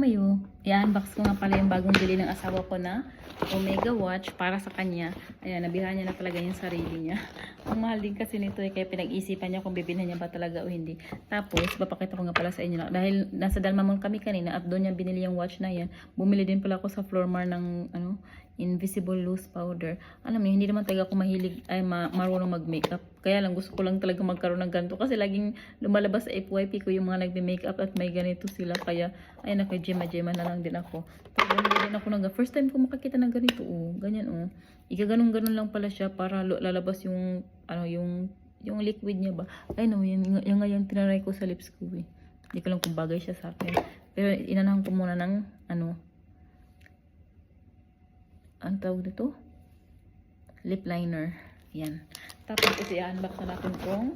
kamayo, i-unbox ko nga pala yung bagong bili ng asawa ko na Omega watch para sa kanya. Ayan, nabilhan niya na talaga yung sarili niya. Ang mahal din kasi nito kaya pinag-isipan niya kung bibilhan niya ba talaga o hindi. Tapos, papakita ko nga pala sa inyo na. Dahil nasa Dalmamon kami kanina at doon niya binili yung watch na yan, bumili din pala ako sa Flormar ng Invisible Loose Powder. Alam niyo, hindi naman talaga ako mahilig ay marunong mag-makeup. Kaya lang gusto ko lang talaga magkaroon ng ganito kasi laging lumalabas sa FYP ko yung mga nagbe-makeup at may ganito sila. Kaya ay nakajema-jema na lang din ako. Pero bumili din ako ng first time ko makakita ng ganito. Oh, ganyan oh. Igaganong-ganon lang pala siya para lalabas yung yung liquid niya ba. Ay no, yung ngayon tinaray ko sa lips ko eh. Hindi ko lang kung bagay siya sa akin. Pero inanahan ko muna ng ang tawag dito? Lip liner. Yan. Tapos ito i-unbox na natin itong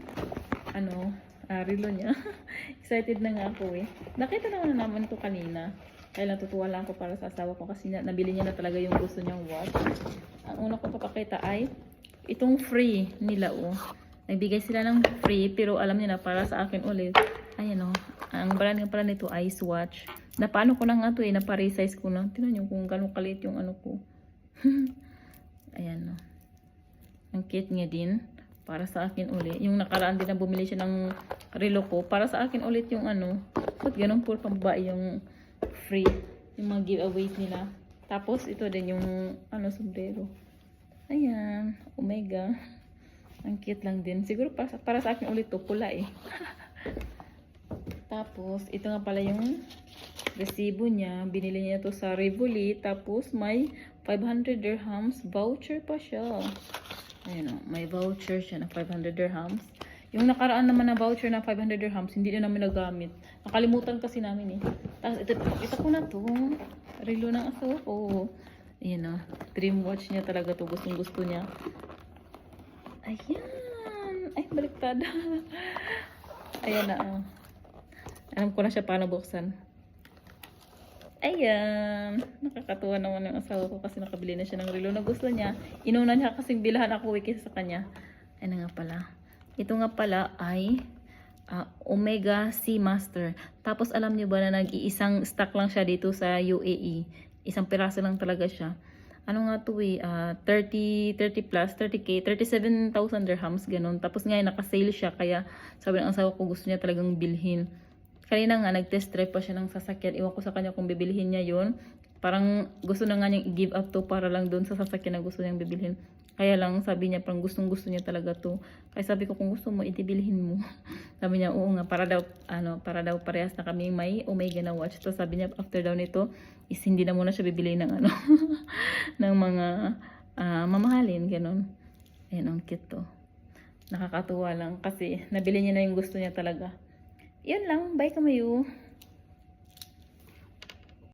relo niya. Excited na nga ako eh. Nakita naman ito kanina. Kaya natutuwa lang ako para sa asawa ko kasi nabili niya na talaga yung gusto niyang watch. Ang una kong papakita ay itong free nila oh. Nagbigay sila ng free pero alam niya na para sa akin ulit. Ayan oh. Ang brand nga pala nito ay Swatch. Napaano ko na nga ito eh. Napa-resize ko na. Tingnan niyo kung gano'ng kalit yung ko. Ayan no. Ang cute niya din para sa akin ulit. Yung nakaraan din na bumili siya ng relo ko para sa akin ulit yung ba't ganun po pambabae yung free yung mga giveaways nila. Tapos ito din yung sombrero. Ayan, Omega. Ang cute lang din. Siguro para sa akin ulit to pula eh. Tapos ito nga pala yung resibo niya. Binili niya to sa Rivoli. Tapos may 500 dirhams voucher pa siya. Ayun o, may voucher siya na 500 dirhams. Yung nakaraan naman na voucher na 500 dirhams, hindi na namin nagamit. Nakalimutan kasi namin eh. Tapos ito ko na to. Relo ng asawa ko. Ayan o, dream watch niya talaga to. Gustong gusto niya. Ayan. Ay, baliktad. Ayan na o. Alam ko na siya paano buksan. Ayan. Nakakatuwa naman yung asawa ko kasi nakabili na siya ng relo na gusto niya. Inuna niya kasing bilahan ako kaysa sa kanya. Ayan nga pala. Ito nga pala ay Omega Seamaster. Tapos alam niyo ba na nag-iisang stock lang siya dito sa UAE. Isang piraso lang talaga siya. Ano nga to eh, 30 plus, 30k, 37,000 dirhams, ganun. Tapos nga naka-sale siya, kaya sabi ng asawa ko gusto niya talagang bilhin. Kanina nga, nag-test drive pa siya ng sasakyan. Iwan ko sa kanya kung bibilihin niya yun. Parang gusto na nga niyang i-give up to para lang doon sa sasakyan na gusto niyang bibilhin. Kaya lang, sabi niya, parang gustong gusto niya talaga to. Kaya sabi ko, kung gusto mo, itibilhin mo. Sabi niya, oo nga, para daw parehas na kami may Omega na watch. So sabi niya, after daw nito, is hindi na muna siya bibili ng ng mga mamahalin, ganun. Ayan, ang cute to. Nakakatuwa lang kasi nabili niya na yung gusto niya talaga. Yan lang. Bye kamayo.